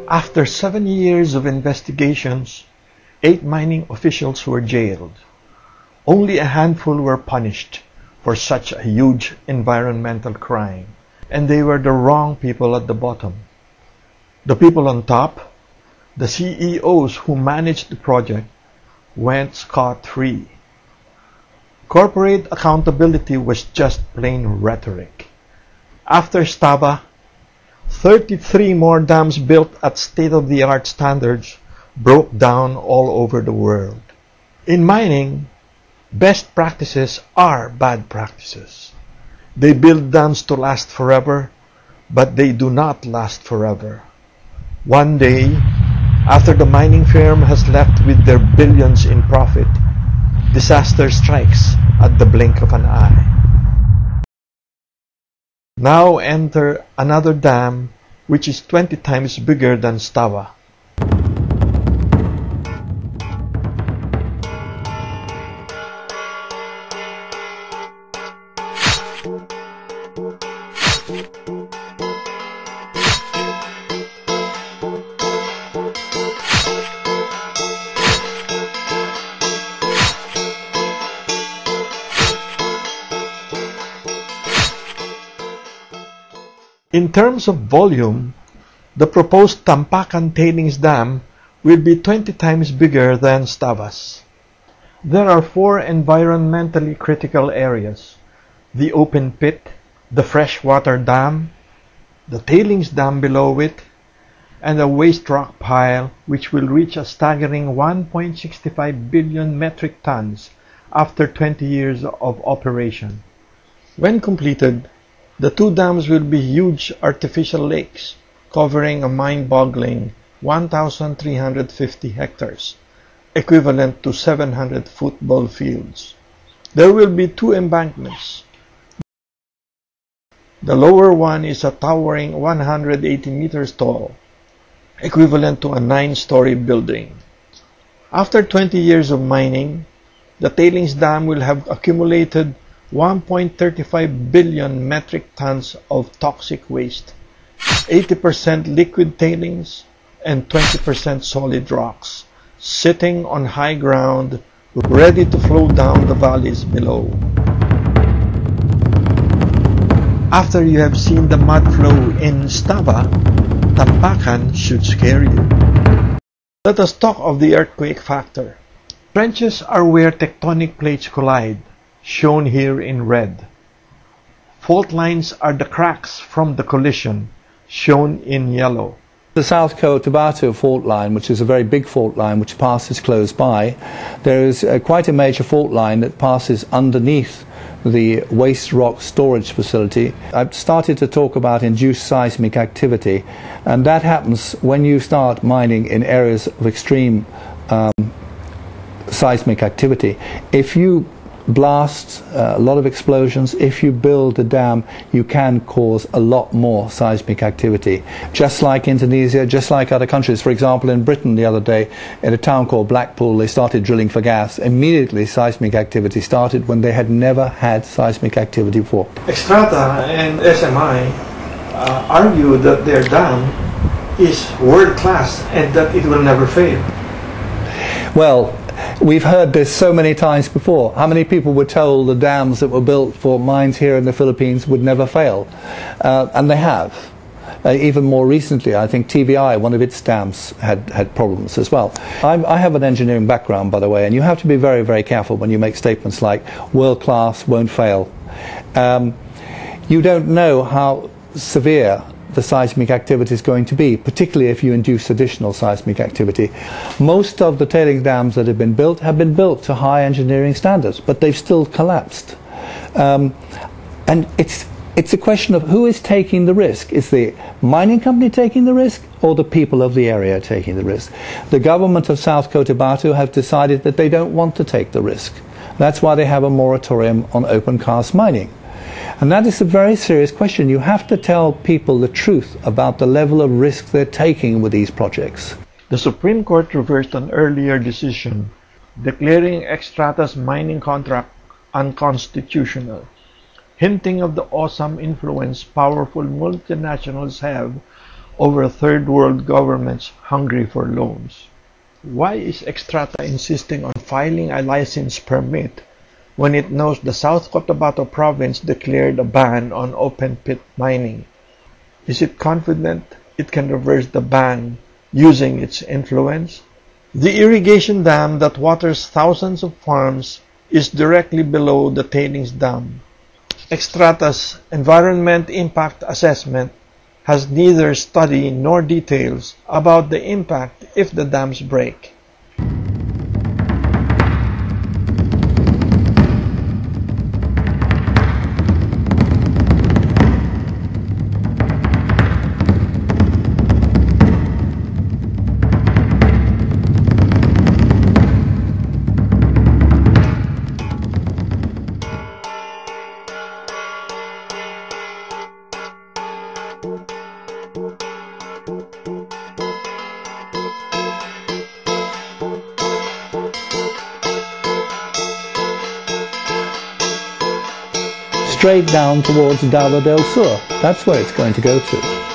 After 7 years of investigations, 8 mining officials were jailed. Only a handful were punished for such a huge environmental crime, and they were the wrong people at the bottom. The people on top, the CEOs who managed the project, went scot-free. Corporate accountability was just plain rhetoric. After Stava, 33 more dams built at state-of-the-art standards broke down all over the world. In mining, best practices are bad practices. They build dams to last forever, but they do not last forever. One day, after the mining firm has left with their billions in profit, disaster strikes at the blink of an eye. Now enter another dam which is 20 times bigger than Stava. In terms of volume, the proposed Tampakan tailings dam will be 20 times bigger than Stava's. There are 4 environmentally critical areas: the open pit, the freshwater dam, the tailings dam below it, and a waste rock pile which will reach a staggering 1.65 billion metric tons after 20 years of operation. When completed, the 2 dams will be huge artificial lakes covering a mind-boggling 1,350 hectares, equivalent to 700 football fields. There will be 2 embankments. The lower one is a towering 180 meters tall, equivalent to a 9-story building. After 20 years of mining, the tailings dam will have accumulated 1.35 billion metric tons of toxic waste, 80% liquid tailings, and 20% solid rocks, sitting on high ground, ready to flow down the valleys below. After you have seen the mud flow in Stava, Tampakan should scare you. Let us talk of the earthquake factor. Trenches are where tectonic plates collide, shown here in red. Fault lines are the cracks from the collision, shown in yellow. The South Cotabato fault line, which is a very big fault line which passes close by, there is quite a major fault line that passes underneath the waste rock storage facility. I've started to talk about induced seismic activity, and that happens when you start mining in areas of extreme seismic activity. If you blast, a lot of explosions, if you build a dam, you can cause a lot more seismic activity. Just like Indonesia, just like other countries. For example, in Britain the other day, in a town called Blackpool, they started drilling for gas. Immediately seismic activity started when they had never had seismic activity before. Xstrata and SMI argue that their dam is world-class and that it will never fail. Well, we've heard this so many times before. How many people were told the dams that were built for mines here in the Philippines would never fail? And they have. Even more recently, I think TVI, one of its dams, had problems as well. I have an engineering background, by the way, and you have to be very, very careful when you make statements like world-class, won't fail. You don't know how severe the seismic activity is going to be, particularly if you induce additional seismic activity. Most of the tailings dams that have been built to high engineering standards, but they've still collapsed. And it's a question of who is taking the risk. Is the mining company taking the risk, or the people of the area taking the risk? The government of South Cotabato have decided that they don't want to take the risk. That's why they have a moratorium on open cast mining. And that is a very serious question. You have to tell people the truth about the level of risk they're taking with these projects. The Supreme Court reversed an earlier decision declaring Xstrata's mining contract unconstitutional, hinting of the awesome influence powerful multinationals have over third world governments hungry for loans. Why is Xstrata insisting on filing a license permit when it knows the South Cotabato province declared a ban on open-pit mining? Is it confident it can reverse the ban using its influence? The irrigation dam that waters thousands of farms is directly below the tailings dam. Xstrata's environment impact assessment has neither study nor details about the impact if the dams break. Straight down towards Dava del Sur. That's where it's going to go to.